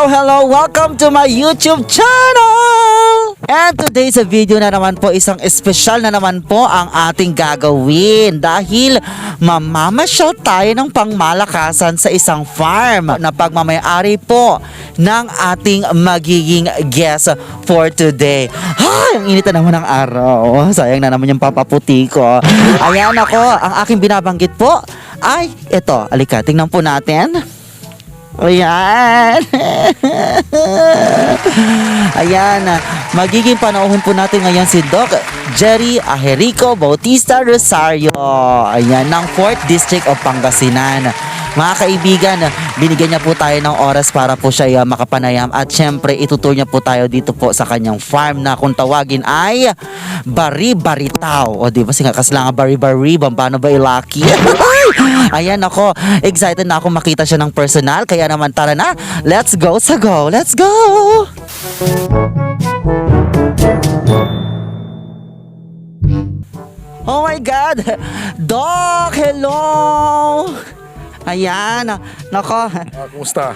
Hello! Welcome to my YouTube channel! And today's video na naman po, isang espesyal na naman po ang ating gagawin dahil mamamasyal tayo ng pangmalakasan sa isang farm na pagmamayari po ng ating magiging guest for today. Ay, ang init na naman ng araw. Sayang na naman yung papaputi ko. Ayan ako, ang aking binabanggit po ay ito. Alika, tingnan po natin. Ayan. Ayan. Magiging panauhin po natin ngayon si Doc Jerry Ajerico Bautista Rosario. Ayan, ng 4th District of Pangasinan. Mga kaibigan, binigyan niya po tayo ng oras para po siya makapanayam at syempre itutur niya po tayo dito po sa kanyang farm na kung tawagin ay Bari-Baritaw. O diba singakas lang Bari-Bari, Bambano ba ilaki? Ayan ako, excited na ako makita siya ng personal. Kaya naman tara na, let's go sa go, let's go! Oh my God! Doc, hello! Ayan, nako. Kumusta?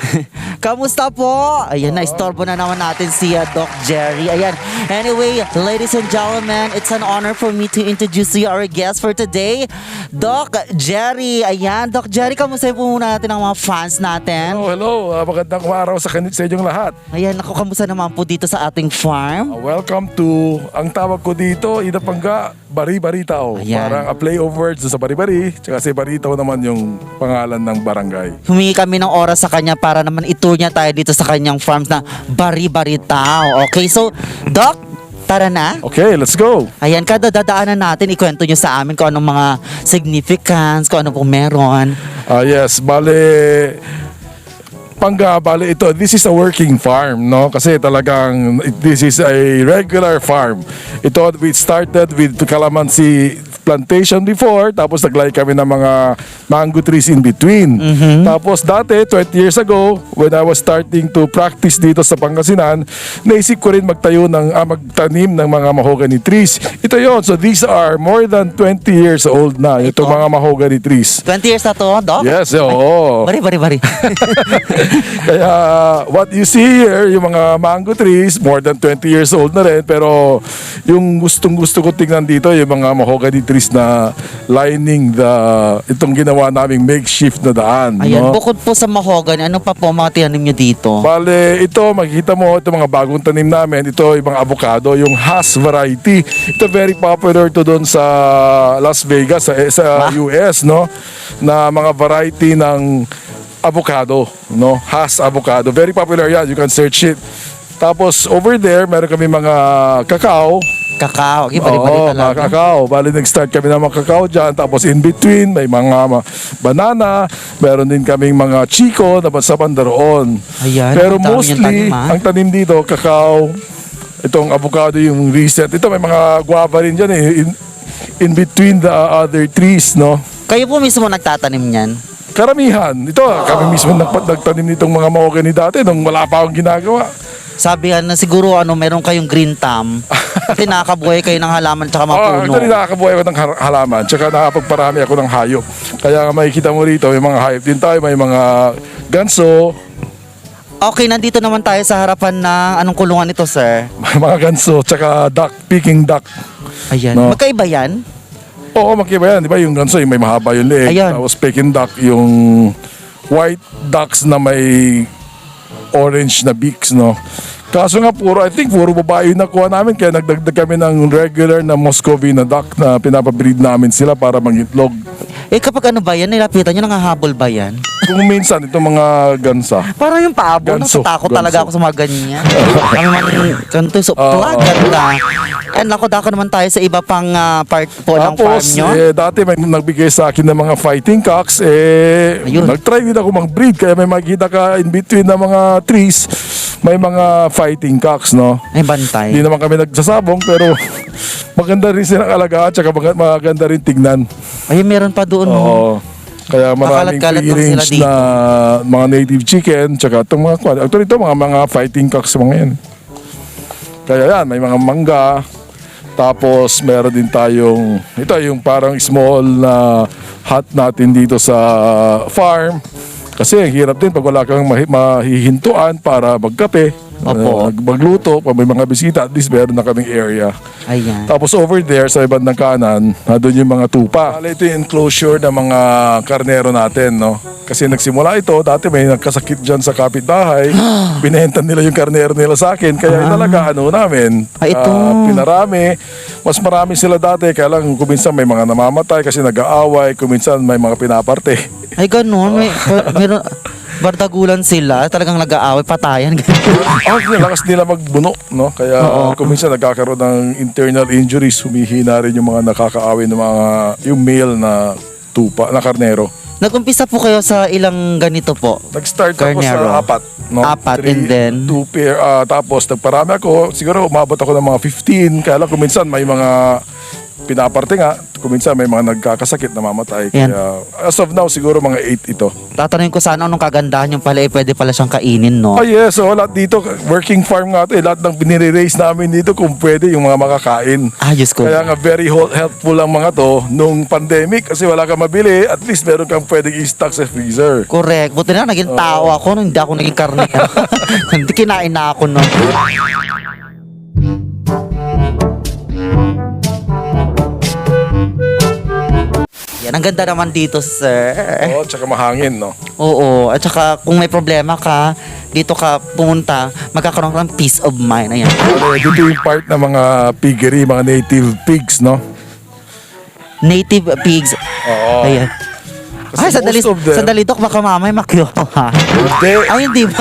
Kamusta po? Ayan, na-istorbo na naman natin si Doc Jerry. Ayan, anyway, ladies and gentlemen, it's an honor for me to introduce you our guest for today, Doc Jerry. Ayan, Doc Jerry, kamusta po muna natin ang mga fans natin? Hello. Magandang araw sa inyong lahat. Ayan, nako, kamusta naman po dito sa ating farm? Welcome to, ang tawag ko dito, Idapanga, Bari-Baritaw. Ayan. Parang a play of words sa Bari-Bari, tsaka si Baritaw naman yung pangalan ng barangay. Humingi kami ng oras sa kanya para naman itour niya tayo dito sa kanyang farms na Bari-Baritaw. Okay, so, Doc, tara na. Okay, let's go. Ayan, kada dadaanan natin, ikwento nyo sa amin kung anong mga significance, kung ano pong meron. Yes, bale ito, this is a working farm, no? Kasi talagang this is a regular farm. Ito, we started with calamansi plantation before, tapos naglay kami ng mga mango trees in between. Tapos dati, 20 years ago, when I was starting to practice dito sa Pangasinan, naisip ko rin magtanim ng mga mahogany trees. Ito yon. So these are more than 20 years old na, itong mga mahogany trees. 20 years na to, Doc? Yes, oo. Bari. Kaya what you see here, yung mga mango trees, more than 20 years old na rin, pero yung gustong-gusto ko tingnan dito, yung mga mahogany trees na lining itong ginawa naming makeshift na daan. Ayan, no? bukod po sa mahogany, ano pa po mga tinanim nyo dito? Bale, ito, makikita mo, ito mga bagong tanim namin, ito yung mga avocado, yung Hass variety. Ito very popular to doon sa Las Vegas, sa US, no? Na mga variety ng avocado, no? Hass avocado. Very popular yan. You can search it. Tapos over there, meron kami mga kakao. Kakao. Okay, Oo, talaga. mga kakao. Bali, nag-start kami ng mga kakao dyan. Tapos in between, may mga banana. Meron din kaming mga chico na sa bandaroon. Ayan, pero ang dami mostly, niyang tanim, ha? ang tanim dito, kakao. Itong avocado yung recent. Ito, may mga guava rin dyan eh. In between the other trees, no? Kayo po mismo nagtatanim niyan? Karamihan. Ito, kami mismo nagtanim nitong mga mahogany dati nung wala pa akong ginagawa. Sabihan na siguro meron kayong green thumb. Kasi nakakabuhay kayo ng halaman tsaka mga puno. Ito rin nakakabuhay ako ng halaman, tsaka nakapagparami ako ng hayop. Kaya makikita mo rito, may mga hayop din tayo, may mga ganso. Okay, nandito naman tayo sa harapan ng anong kulungan ito, sir? May mga ganso, tsaka duck, Peking duck. Ayan. No. Magkaiba yan? Oo, magkiba yan. Di ba yung ganso, yung may mahaba yung leeg. Ayan. Tapos Peking duck, yung white ducks na may orange na beaks, no? Kaso nga I think puro babae yung nakuha namin, kaya nagdagdag kami ng regular na Muscovina duck na pinapabreed namin sila para mangitlog. Eh kapag ano ba yan, nilapitan nyo, nangahabol ba yan? Kung minsan, itong mga gansa. Parang yung paabol, Ganso. natatakot talaga ako sa mga ganyan. Kami man, ganito, so, ganda. And ako, dako naman tayo sa iba pang part po ng farm Tapos, nyo. dati may nagbigay sa akin ng mga fighting cocks, Ayun. nag-try din ako mag-breed, kaya may makikita ka in between ng mga trees, may mga fighting cocks, no? Ay, bantay. Hindi naman kami nagsasabong, pero maganda rin silang alagaan, tsaka maganda rin tignan. Ay, meron pa doon. No? Oo. Kaya maraming Kakalat-kalat lang free-range sila dito. na mga native chicken, tsaka itong mga actually ito, mga fighting cocks mga yan. Kaya yan, may mga mangga. Tapos meron din tayong, ito yung parang small na hut natin dito sa farm. Kasi ang hirap din pag wala kang mahihintuan para magkape, Opo. magluto, pag may mga bisita, at least meron na kaming area. Ayan. Tapos over there sa bandang kanan, doon yung mga tupa. Ito yung enclosure ng mga karnero natin, no? Kasi nagsimula ito, dati may nagkasakit dyan sa kapitbahay, binenta nila yung karnero nila sa akin, kaya talaga namin, Ito. pinarami. Mas marami sila dati, kaya lang kuminsan may mga namamatay kasi nag-aaway, kuminsan may mga pinaparte. Ay, ganun. Meron, bardagulan sila. Talagang nag-aaway, patayan. Lakas nila magbuno, no? Kaya kuminsan nagkakaroon ng internal injuries, humihina rin yung mga nakakaaway ng yung male na tupa, na karnero. Nag-umpisa po kayo sa ilang ganito po? Nag-start ako Karnero. sa 4, no? Apat, and then? 2 pair, tapos nagparami ako, siguro umabot ako ng mga 15, kaya lang kuminsan may mga pinaparte nga, kuminsan may mga nagkakasakit na mamatay. Yan. Kaya as of now, siguro mga 8 ito. Tatanungin ko sana anong kagandahan yung pala pwede pala siyang kainin, no? Oh yes, so lahat dito, working farm nga ito lahat ng binire-raise namin dito kung pwede yung mga makakain. Diyos ko. Kaya nga very helpful ang mga to nung pandemic kasi wala kang mabili, at least meron kang pwedeng i-stock sa freezer. Correct. Buti na naging tao ako nung hindi ako naging karnero. Hindi kinain na ako, no? Yan, ang ganda naman dito, sir. Oh, tsaka mahangin, no? Oo. At saka, kung may problema ka, dito ka pumunta, magkakaroon ka ng peace of mind. Ayan. Dito yung part ng mga piggery, mga native pigs, no? Native pigs. Oo. Ayan. Kasi Ay, sandali, most of them- sandali, Dok, baka mamay makiyoha. Hindi. Ay, hindi ba?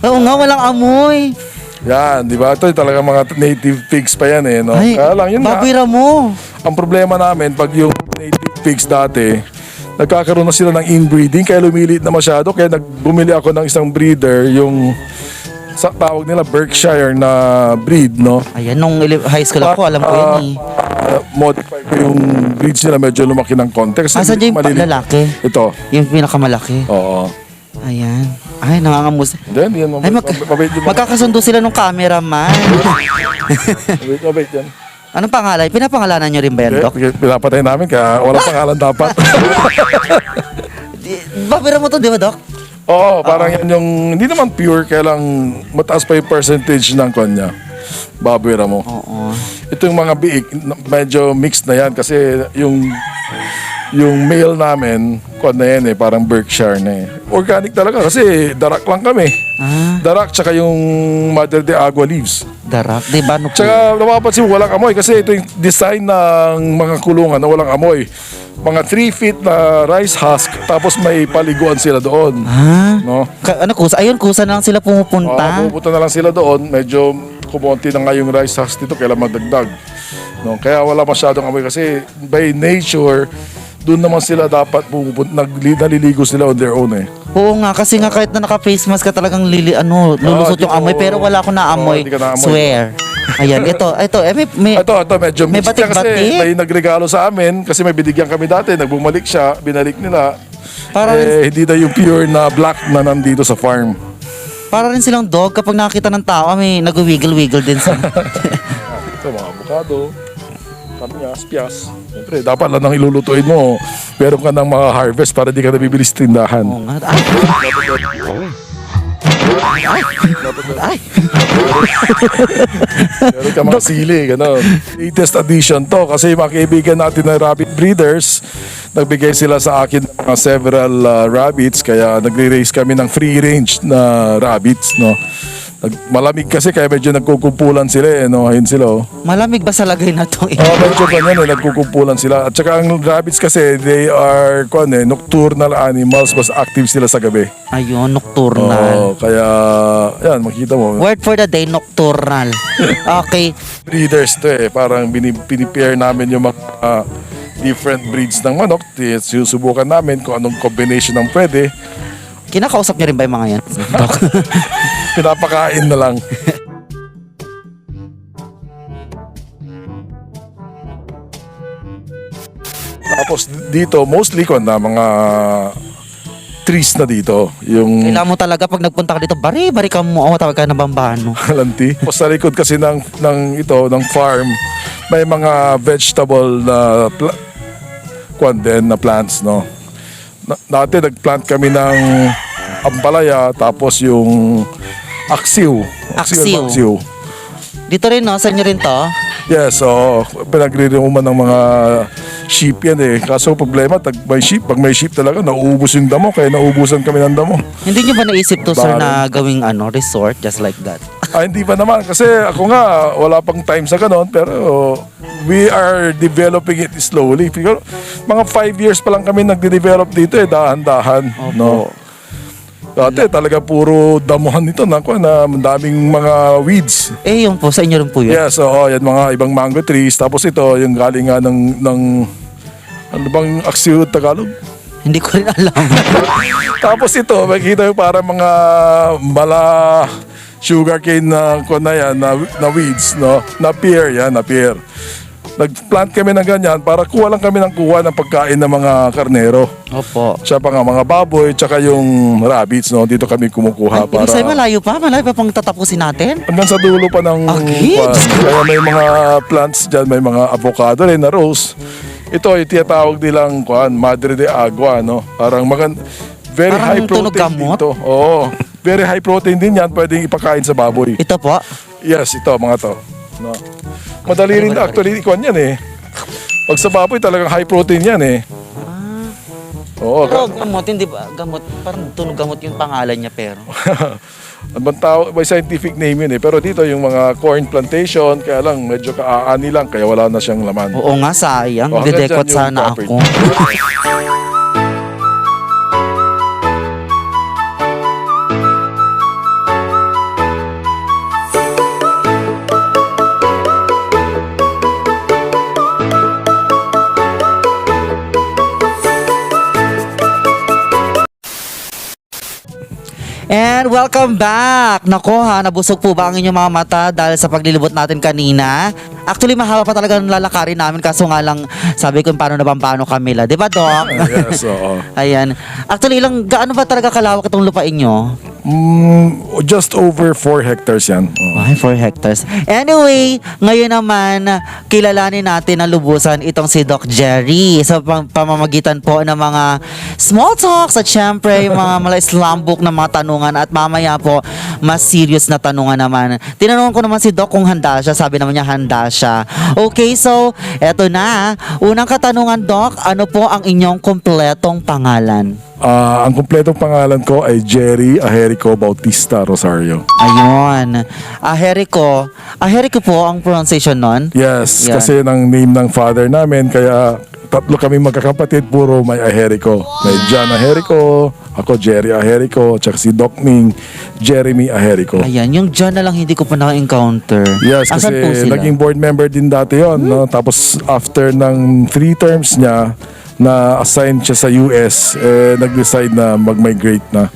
Oo nga, walang amoy. Yan, di ba? Ito yung talaga mga native pigs pa yan no? Ay, Kaya lang, yun nga. babira mo. Ang problema namin, pag yung native pigs dati, nagkakaroon na sila ng inbreeding, kaya lumiliit na masyado. Kaya bumili ako ng isang breeder, yung sa tawag nila Berkshire na breed, no? Ayan, nung high school ako, alam ko yun eh. Modify ko yung breeds nila, medyo lumaki ng konti. Kasi Asan dyan yung maliliit. lalaki? Ito. Yung pinakamalaki. Oo. Ayan. Ay, nangangamus. Then, yan. Ay, Mabait yung mga. magkakasundo sila nung cameraman. Mabait yan. Anong pangalan? Pinapangalanan nyo rin ba yan, Dok? Pinapatay namin, kaya walang pangalan dapat. Babira mo to, di ba, Dok? Oo, parang yan yung, hindi naman pure, kaya lang mataas pa yung percentage ng kanya. Babera mo. Oo. Ito yung mga biik, medyo mixed na yan kasi yung male namin, kwan na yan parang Berkshire na Organic talaga kasi darak lang kami. Darak tsaka yung Mother de Agua leaves. Darak, di ba? Tsaka napapansin mo, walang amoy kasi ito yung design ng mga kulungan na walang amoy. Mga 3 feet na rice husk, tapos may paliguan sila doon. No? Kusa na lang sila pumupunta. Pupunta na lang sila doon. Medyo kumonti na nga yung rice husk dito, kailan magdagdag. No? Kaya wala masyadong amoy kasi by nature, doon naman sila dapat pupunta, naliligo sila on their own Oo nga, kasi nga kahit na naka-face mask ka talagang lulusot di yung amoy, ko- pero wala akong naamoy. hindi ka naamoy. Swear. Ayan, ito, Ito, medyo may mixed yan kasi batik-batik. may nagregalo sa amin kasi may binigyan kami dati, nagbumalik siya, binalik nila. Para Hindi na yung pure na black na nandito sa farm. para rin silang dog kapag nakakita ng tao, may nag-wiggle-wiggle din sa. Ito, mga avocado, kamyas, piyas. Siyempre, dapat lang nang ilulutuin mo. Meron ka ng mga harvest para di ka nabibili sa tindahan. Oo nga. Ay. Meron ka mga sili, gano'n. Latest addition to kasi yung mga kaibigan natin na rabbit breeders, nagbigay sila sa akin ng mga several rabbits, kaya nagre-raise kami ng free range na rabbits, no. Malamig kasi kaya medyo nagkukumpulan sila no. Ayun sila Malamig ba sa lagay na to? medyo ganyan nagkukumpulan sila. At saka ang rabbits kasi they are nocturnal animals, mas active sila sa gabi. Ayun, nocturnal. Kaya yan, makita mo. Word for the day, nocturnal. Okay. Breeders to parang pinipair namin yung mga different breeds ng manok. Susubukan namin kung anong combination ng pwede. Kinakausap niyo rin ba yung mga yan? Dok? Pinapakain na lang. Tapos dito, mostly mga trees na dito. Yung Kailangan mo talaga pag nagpunta ka dito, bari-bari ka mo, tawag ka na bambano. kalanti. Tapos sa likod kasi ng farm, may mga vegetable na na plants, no? Dati nag-plant kami ng ampalaya, tapos yung aksiw. Aksiw. Dito rin, no? Sa inyo rin to? Yes, so pinagre-rehuman ng mga sheep yan eh. Kaso problema, pag may sheep talaga, nauubos yung damo, kaya nauubusan kami ng damo. Hindi nyo ba naisip to, sir, na gawing resort just like that? Hindi pa naman, kasi ako nga, wala pang time sa ganon, pero we are developing it slowly. Pero mga 5 years pa lang kami nagde-develop dito eh, dahan-dahan. Opo. No? Dati talaga puro damuhan nito na daming mga weeds. Yung po, sa inyo rin po yun? Yes, yan mga ibang mango trees. Tapos ito, yung galing nga ng ano bang aksiw Tagalog? Hindi ko rin alam. Tapos ito, makikita yung para mga sugarcane na yan, na weeds, no? Na pear, yan, na pear. Nag-plant kami ng ganyan para kuha lang kami ng pagkain ng mga karnero. Opo. Siya pa nga mga baboy, tsaka yung rabbits, no? Dito kami kumukuha para... Ibig sabihin, malayo pa pang tatapusin natin? Hanggang sa dulo pa ng... Okay. Kaya may mga plants dyan, may mga avocado rin na rose. Ito, yung tinatawag nilang Madre de Agua, no? Parang very Parang high tunog protein gamot? dito. Oo. Very high protein din yan, pwedeng ipakain sa baboy. Ito po? Yes, ito, mga to. No. Madali rin actually, ikuan yan eh. Pag sa baboy, talagang high protein yan eh. Oo. Pero gamot, hindi ba? Gamot, parang tunog gamot yung pangalan niya pero. May scientific name yun eh. Pero dito yung mga corn plantation, kaya lang medyo kaaani lang, kaya wala na siyang laman. Oo nga, sayang. Hanggang Didekot dyan yung sana property. ako. And welcome back! Nako ha, nabusog po ba ang inyong mga mata dahil sa paglilibot natin kanina? Actually, mahaba pa talaga ng lalakarin namin kaso nga lang sabi ko paano kami la. Di ba, Doc? Yes, oo. Ayan. Actually, gaano ba talaga kalawak itong lupain nyo? Just over 4 hectares yan. Oo. Ay, 4 hectares. Anyway, ngayon naman, kilalanin natin na lubusan itong si Doc Jerry sa pamamagitan po ng mga small talks at syempre yung mga mala-slambok na mga tanungan at mamaya po, mas serious na tanungan naman. Tinanong ko naman si Doc kung handa siya. Sabi naman niya handa siya. Okay, so, eto na. Unang katanungan, Doc, ano po ang inyong kompletong pangalan? Ang kumpletong pangalan ko ay Jerry Aherico Bautista Rosario. Ayun. Aherico. Aherico po ang pronunciation nun? Yes, Yan. kasi ng name ng father namin, kaya tatlo kami magkakapatid, puro may Aherico. May John Aherico, ako Jerry Aherico, tsaka si Doc Ning, Jeremy Aherico. Ayan, yung John na lang hindi ko pa na-encounter. Yes, kasi Asan po sila? naging board member din dati yon, no? Tapos after ng 3 terms niya, na-assign siya sa US, nag-decide na mag-migrate na.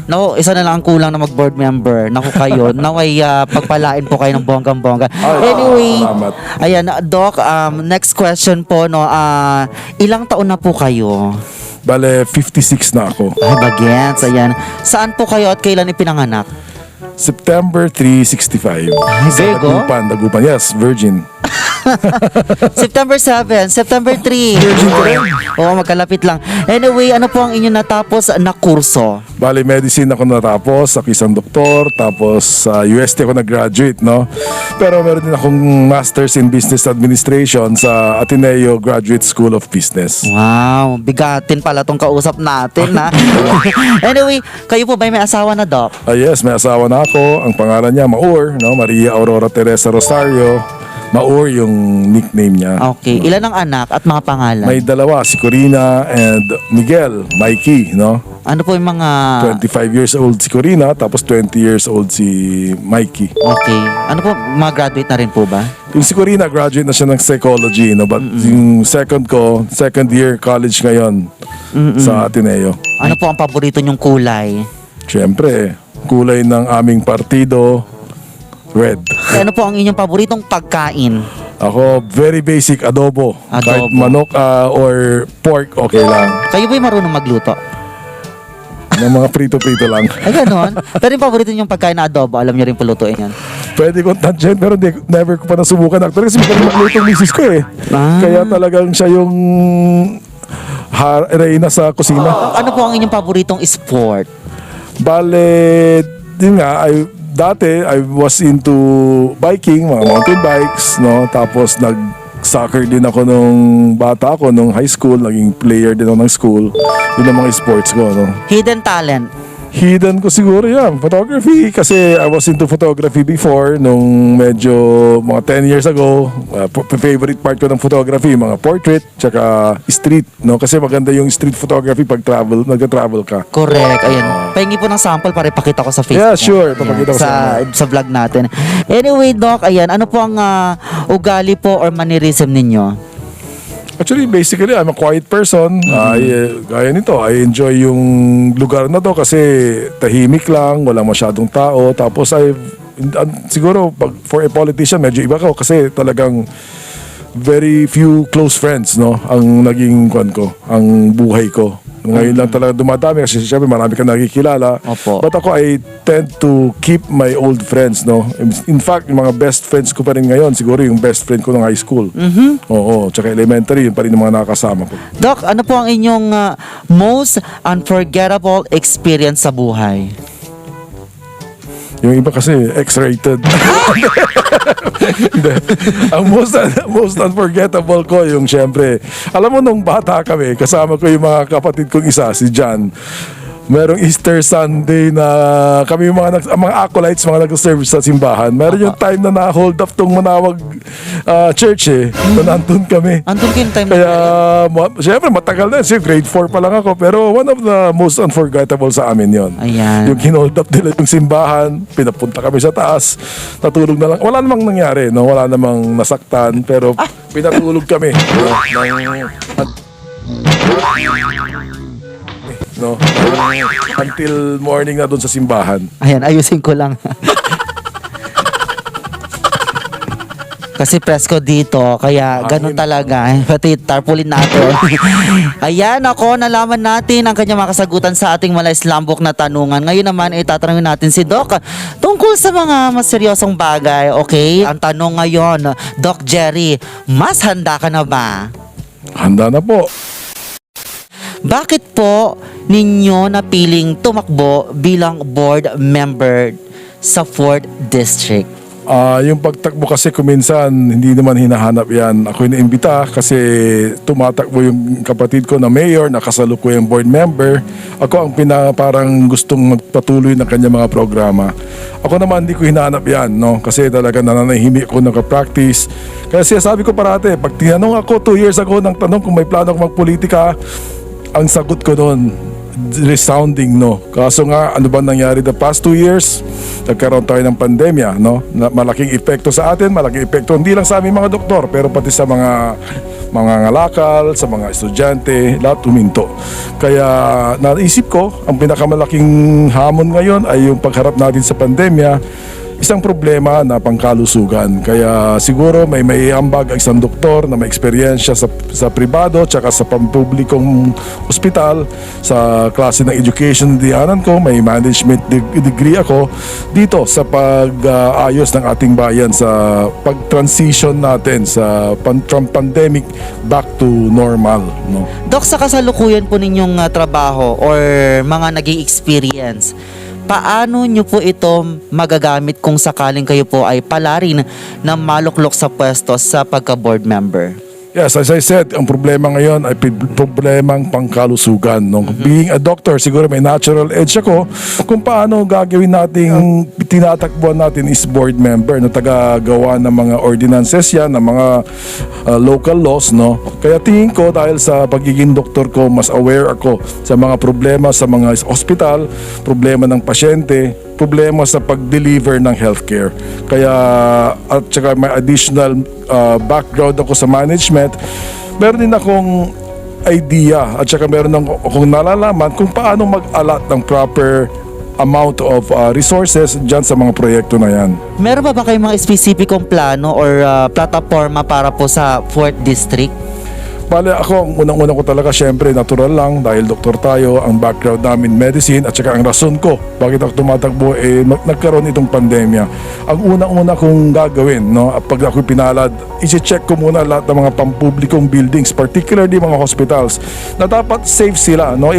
No, isa na lang ang kulang na mag-board member. Naku kayo, naway pagpalain po kayo ng bonggang-bongga. Anyway, salamat. ayan, Doc, next question po, no, ilang taon na po kayo? Bale, 56 na ako. Ay, bagets, ayan. Saan po kayo at kailan ipinanganak? September 365. Sa Virgo? Dagupan. Yes, virgin. September 7, September 3. Oo, magkalapit lang. Anyway, ano po ang inyong natapos na kurso? Bale, medicine ako natapos, ako isang doktor, tapos sa UST ako nag-graduate, no? Pero meron din akong Masters in Business Administration sa Ateneo Graduate School of Business. Wow, bigatin pala tong kausap natin, ha? Anyway, kayo po ba may asawa na, Doc? Yes, may asawa na ako. Ang pangalan niya, Maur, no? Maria Aurora Teresa Rosario. Maur yung nickname niya. Okay, ilan ang anak at mga pangalan? May dalawa, si Corina and Miguel, Mikey, no? Ano po yung mga... 25 years old si Corina, tapos 20 years old si Mikey. Okay, ano po, mga graduate na rin po ba? Yung si Corina, graduate na siya ng psychology, no? But yung second year college ngayon sa Ateneo. Ano po ang paborito niyong kulay? Siyempre, kulay ng aming partido, red. Ano po ang inyong paboritong pagkain? Ako, very basic, adobo. Kahit Adobo. manok or pork, okay lang. Kayo ba'y marunong magluto? Ng mga prito-prito lang. Ay, ganon. Pero yung paborito niyong pagkain na adobo, alam niyo rin pulutuin yan. Pwede kong tangent, pero never ko pa nasubukan. Actually, kasi magaling magluto ang misis ko eh. Ah. Kaya talagang siya yung Reyna sa kusina. Ano po ang inyong paboritong sport? Bale, yun nga, dati I was into biking, mga mountain bikes, no? Tapos nag-soccer din ako nung bata ako, nung high school, naging player din ako ng school. Yun ang mga sports ko, no? Hidden talent. Hidden ko siguro yan, photography, kasi I was into photography before nung medyo mga 10 years ago. Favorite part ko ng photography, mga portrait, tsaka street, no? Kasi maganda yung street photography pag nagka-travel ka. Correct. Ayan. Pahingi po ng sample para ipakita ko sa Facebook. Yeah, sure. Papakita ko sa vlog natin. Anyway, Doc, ayan. Ano po ang ugali po or mannerism ninyo? Actually, basically, I'm a quiet person. Gaya nito, I enjoy yung lugar na to kasi tahimik lang, walang masyadong tao. Tapos siguro, for a politician, medyo iba ko kasi talagang very few close friends, no? Ang naging ang buhay ko. Ngayon lang talaga dumadami kasi syempre marami ka nakikilala. Opo. But ako, I tend to keep my old friends, no? In fact, yung mga best friends ko pa rin ngayon, siguro yung best friend ko ng high school. Oo, tsaka elementary, yun pa rin yung mga nakakasama ko. Doc, ano po ang inyong most unforgettable experience sa buhay? Yung iba kasi X-rated. Hindi. Ang most unforgettable ko yung syempre, alam mo nung bata kami, kasama ko yung mga kapatid kong isa, si John. Merong Easter Sunday na kami yung mga acolytes, mga nag-serve sa simbahan. Meron yung time na na-hold up tong Manawag church na nandun kami. Andun ko yung time Kaya, syempre matagal na. Kasi grade 4 pa lang ako. Pero one of the most unforgettable sa amin yon. Ayan. Yung kinold up nila yung simbahan, pinapunta kami sa taas, natulog na lang. Wala namang nangyari, no? Wala namang nasaktan, pero pinatulog kami. No? Until morning na doon sa simbahan. Ayan, ayusin ko lang. Kasi presko dito, kaya ganun talaga. Pati tarpaulin natin. Ayan, ako, nalaman natin ang kanyang makasagutan sa ating malaislambok na tanungan. Ngayon naman, tatanungin natin si Doc tungkol sa mga mas seryosong bagay, okay? Ang tanong ngayon, Doc Jerry, mas handa ka na ba? Handa na po. Bakit po ninyo napiling tumakbo bilang board member sa 4th District? Yung pagtakbo kasi kuminsan hindi naman hinahanap yan. Ako iniimbita kasi tumatakbo yung kapatid ko na mayor, nakasalukuyang board member. Ako ang parang gustong magpatuloy ng kanya mga programa. Ako naman hindi ko hinahanap yan, no? Kasi talaga nananahimik ako naka-practice. Kasi sabi ko parate, pag tinanong ako 2 years ago ng tanong kung may plano akong magpolitika, ang sagot ko noon, resounding no. Kaso nga, ano ba nangyari the past 2 years? Nagkaroon tayo ng pandemya, no? Malaking epekto sa atin, malaking epekto hindi lang sa aming mga doktor, pero pati sa mga ngalakal, sa mga estudyante, lahat huminto. Kaya naisip ko, ang pinakamalaking hamon ngayon ay yung pagharap natin sa pandemya, isang problema na pangkalusugan. Kaya siguro may ambag ang isang doktor na may eksperyensya sa pribado tsaka sa pampublikong ospital, sa klase ng education na diyanan ko, may management degree ako dito sa pag-ayos ng ating bayan sa pag-transition natin from pandemic back to normal, no? Doc, sa kasalukuyan po ninyong trabaho or mga naging experience, paano nyo po ito magagamit kung sakaling kayo po ay palarin na maluklok sa pwesto sa pagka-board member? Yes, as I said, ang problema ngayon ay problemang pangkalusugan. No? Being a doctor, siguro may natural edge ako kung paano gagawin natin, tinatakbuhan natin is board member, no? Tagagawa ng mga ordinances yan, ng mga local laws. No? Kaya tingin ko dahil sa pagiging doktor ko, mas aware ako sa mga problema sa mga ospital, problema ng pasyente, problema sa pag-deliver ng healthcare. Kaya, at saka may additional background ako sa management, meron din akong idea at saka meron akong nalalaman kung paano mag-allot ng proper amount of resources dyan sa mga proyekto na yan. Meron ba kayong mga specificong plano or plataforma para po sa 4th District? Bale, ako, ang unang-una ko talaga, syempre, natural lang, dahil doktor tayo, ang background namin, medicine, at saka ang rason ko, bakit ako tumatakbo, nagkaroon itong pandemya. Ang unang-una kong gagawin, no, pag ako pinalad, isi-check ko muna lahat ng mga pampublikong buildings, particularly mga hospitals, na dapat safe sila, no,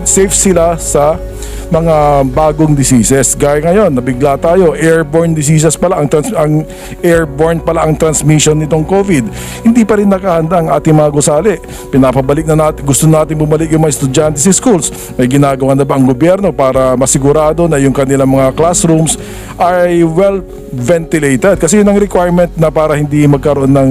safe sila sa mga bagong diseases. Gaya ngayon, nabigla tayo, airborne diseases pala, ang airborne pala ang transmission nitong COVID. Hindi pa rin nakahanda ang ating mga gusali. Pinapabalik na natin, gusto natin bumalik yung mga estudyante sa schools. May ginagawa na ba ang gobyerno para masigurado na yung kanilang mga classrooms ay well ventilated? Kasi yun ang requirement na para hindi magkaroon ng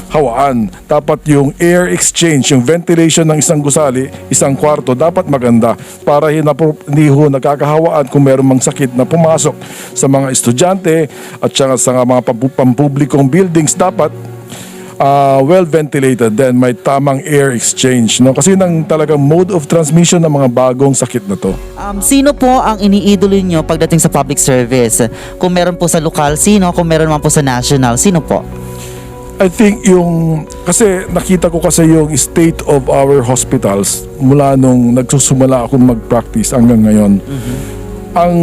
hawaan. Dapat yung air exchange, yung ventilation ng isang gusali, isang kwarto, dapat maganda para hindi ho nagkakahawaan kung meron mang sakit na pumasok sa mga estudyante at saka sa mga pampublikong buildings. Dapat well ventilated, then may tamang air exchange, no? Kasi nang talagang mode of transmission ng mga bagong sakit na to. Sino po ang iniidolo nyo pagdating sa public service? Kung meron po sa lokal, sino? Kung meron man po sa national, sino po? I think kasi nakita ko kasi yung state of our hospitals mula nung nagsusumala akong mag-practice hanggang ngayon. Ang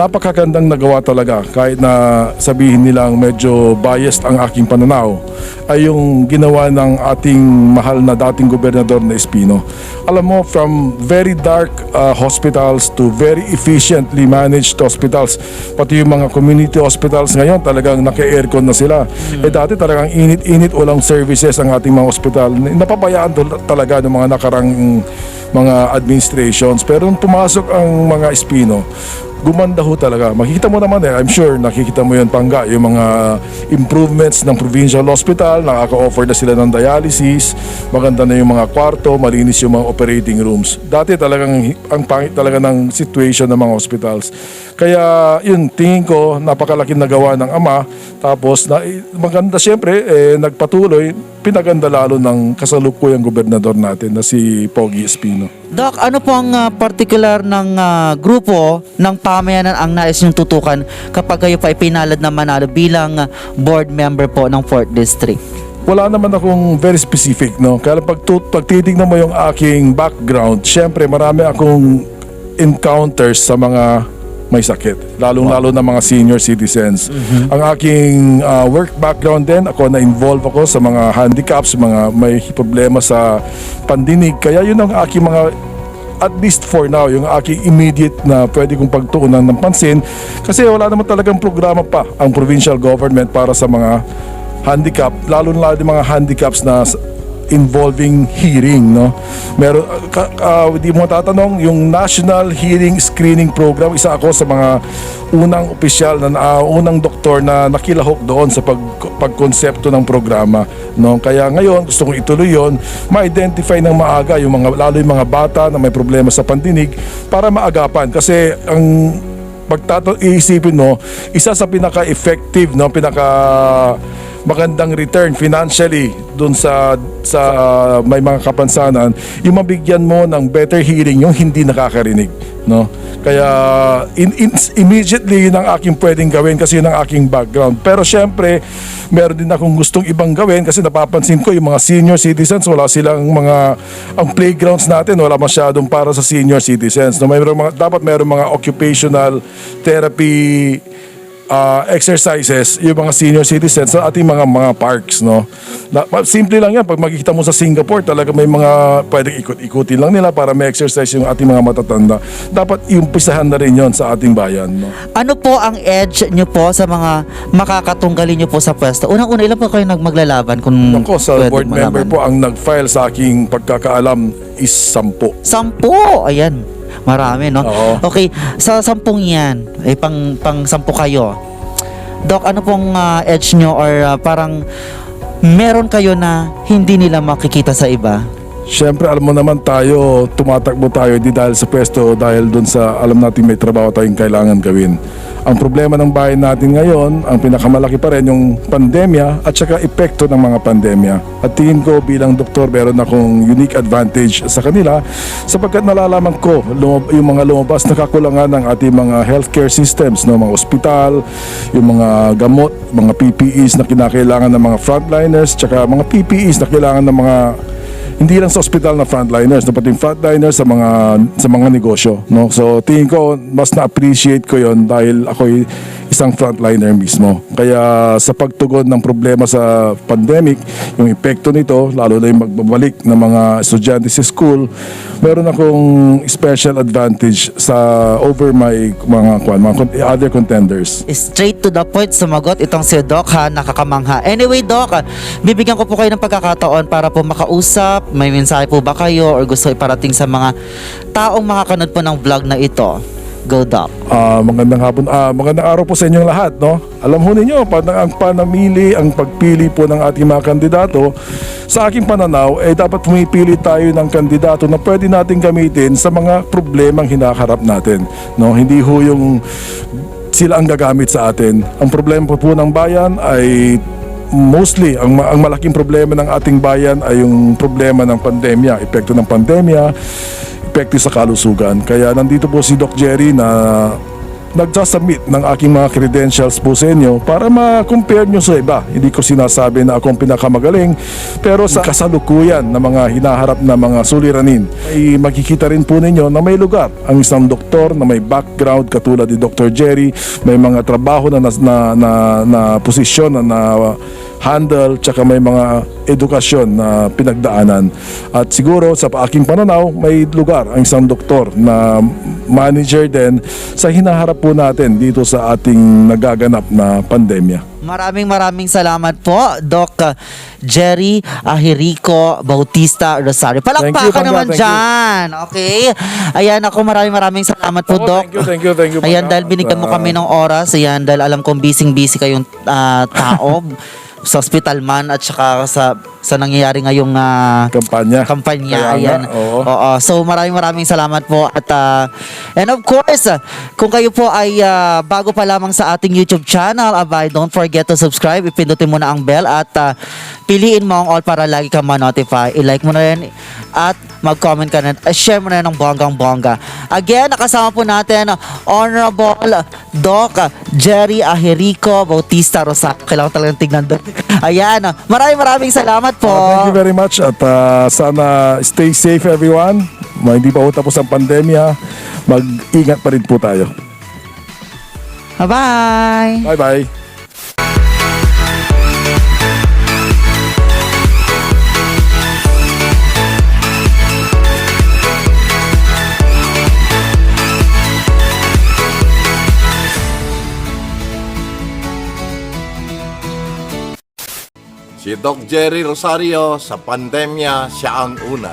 napakagandang nagawa talaga, kahit na sabihin nilang medyo biased ang aking pananaw, ay yung ginawa ng ating mahal na dating gobernador na Espino. Alam mo, from very dark hospitals to very efficiently managed hospitals, pati yung mga community hospitals ngayon talagang naka-aircon na sila. Dati talagang init-init, walang services ang ating mga hospital. Napabayaan talaga ng mga nakarang mga administrations, pero nung pumasok ang mga Espino, gumanda ho talaga. Makikita mo naman I'm sure nakikita mo yun, Pangga, yung mga improvements ng provincial hospital, nakaka-offer na sila ng dialysis, maganda na yung mga kwarto, malinis yung mga operating rooms. Dati talagang ang pangit talaga ng situation ng mga hospitals. Kaya yun, tingin ko napakalaking nagawa ng ama, tapos maganda syempre, nagpatuloy, pinaganda lalo ng kasalukuyang gobernador natin na si Pogi Espino. Doc, ano po ang particular ng grupo ng pamayanan ang nais niyong tutukan kapag kayo pa ipinalad na manalo bilang board member po ng 4th District? Wala naman akong very specific, no? Kaya pag titignan mo yung aking background, syempre marami akong encounters sa mga may sakit, lalong-lalo na mga senior citizens. Ang aking work background din, na-involve ako sa mga handicaps, mga may problema sa pandinig. Kaya yun ang aking mga, at least for now, yung aking immediate na pwede kong pagtuunan ng pansin. Kasi wala naman talagang programa pa ang provincial government para sa mga handicap, lalo-lalo yung mga handicaps na involving hearing, no? Meron, di mo tatanong, yung National Hearing Screening Program, isa ako sa mga unang opisyal, unang doktor na nakilahok doon sa pagkonsepto ng programa, no? Kaya ngayon, gusto kong ituloy yon, ma-identify ng maaga yung lalo yung mga bata na may problema sa pandinig para maagapan. Kasi ang iisipin mo, isa sa pinaka-effective, no, magandang return financially dun sa may mga kapansanan, yung mabigyan mo ng better hearing yung hindi nakakarinig, no? Kaya immediately yun ang aking pwedeng gawin kasi yun ang aking background. Pero syempre meron din akong gustong ibang gawin kasi napapansin ko yung mga senior citizens, wala silang ang playgrounds natin wala masyadong para sa senior citizens, no? Dapat meron mga occupational therapy exercises yung mga senior citizens sa ating mga parks, no? Simple lang yan. Pag makikita mo sa Singapore, talaga may mga pwedeng ikot-ikutin lang nila para may exercise yung ating mga matatanda. Dapat iumpisahan na rin yon sa ating bayan, no? Ano po ang edge nyo po sa mga makakatunggalin nyo po sa pwesto? Unang-una, ilan po kayo maglalaban? Kung Ako, sa board member po, ang nag-file sa aking pagkakaalam is 10. 10! Ayan. Marami, no? Oo. Okay, sa 10 yan, pang 10 kayo. Doc, ano pong edge nyo or parang meron kayo na hindi nila makikita sa iba? Siyempre, alam mo naman tayo, tumatakbo tayo hindi dahil sa pwesto, dahil dun sa alam natin may trabaho tayong kailangan gawin. Ang problema ng bayan natin ngayon, ang pinakamalaki pa rin yung pandemya at saka epekto ng mga pandemya. At tingin ko bilang doktor, meron akong unique advantage sa kanila sapagkat nalalaman ko yung mga lumabas na kakulangan ng ating mga healthcare systems, no? Mga ospital, yung mga gamot, mga PPEs na kinakailangan ng mga frontliners, tsaka mga PPEs na kailangan ng mga hindi lang sa ospital na frontliners, no, pati frontliners sa mga negosyo, no. So tingin ko mas na-appreciate ko 'yon dahil ako'y isang frontliner mismo. Kaya sa pagtugon ng problema sa pandemic, yung epekto nito, lalo na yung magbabalik ng mga estudyante sa school, meron akong special advantage sa over my mga other contenders. Straight to the point, sumagot itong si Doc ha, nakakamangha. Anyway Doc, bibigyan ko po kayo ng pagkakataon para po makausap. May mensahe po ba kayo or gusto iparating sa mga taong makakanood po ng vlog na ito? Go Doc. Magandang hapon, magandang araw po sa inyong lahat, no? Alam ho ninyo, ang pagpili po ng ating mga kandidato, sa aking pananaw, dapat pumipili tayo ng kandidato na pwede natin gamitin sa mga problemang hinaharap natin, no? Hindi ho yung sila ang gagamit sa atin. Ang problema po ng bayan ay mostly, ang malaking problema ng ating bayan ay yung problema ng pandemya, epekto ng pandemya, epekto sa kalusugan. Kaya nandito po si Doc Jerry na nagsasubmit ng aking mga credentials po sa inyo para ma-compare nyo sa iba. Hindi ko sinasabi na akong pinakamagaling, pero sa kasalukuyan na mga hinaharap na mga suliranin, ay makikita rin po ninyo na may lugar ang isang doktor na may background katulad ni Dr. Jerry, may mga trabaho na posisyon na handle, tsaka may mga edukasyon na pinagdaanan. At siguro sa aking pananaw, may lugar ang isang doktor na manager din sa hinaharap po natin dito sa ating nagaganap na pandemya. Maraming salamat po, Doc Jerry Ahirico Bautista Rosario. Palakpakan naman thank you. dyan. Okay? Ayan ako, maraming salamat po, Doc. Thank you. Ayan, dahil binigyan mo kami ng oras. Ayan, dahil alam kong busy kayong tao sa hospital man at saka sa nangyayari ngayong Kampanya. Kaya ayan. nga, oo. Oo. So maraming salamat po at and of course, kung kayo po ay bago pa lamang sa ating YouTube channel, abay, don't forget to subscribe, ipindutin mo na ang bell at piliin mo ang all para lagi kang ma-notify. I-like mo na rin at mag-comment ka na, share mo na ng bonggang-bongga. Again, nakasama po natin Honorable Doc Jerry Ahirico Bautista Rosario. Kailangan talagang tignan doon. Ayan, maraming salamat po. Thank you very much at sana stay safe everyone. Hindi pa po tapos ang pandemya. Mag-ingat pa rin po tayo. Bye-bye. Bye-bye. Si Doc Jerry Rosario, sa pandemya, siya ang una.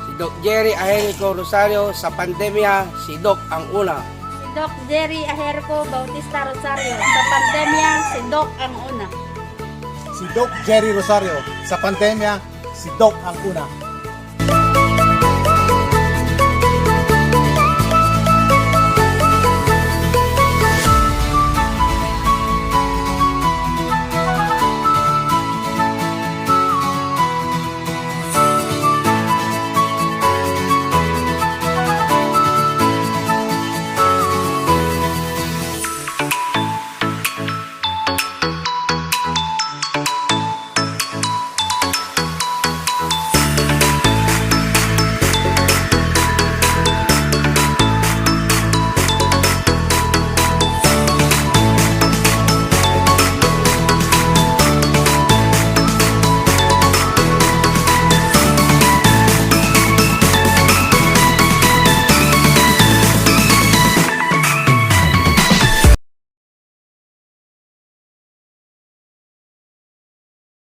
Si Doc Jerry Ahirico Rosario, sa pandemya, si Doc ang una. Si Doc Jerry Ahirico Bautista Rosario, sa pandemya, si Doc ang una. Si Doc Jerry Rosario, sa pandemya, si Doc ang una.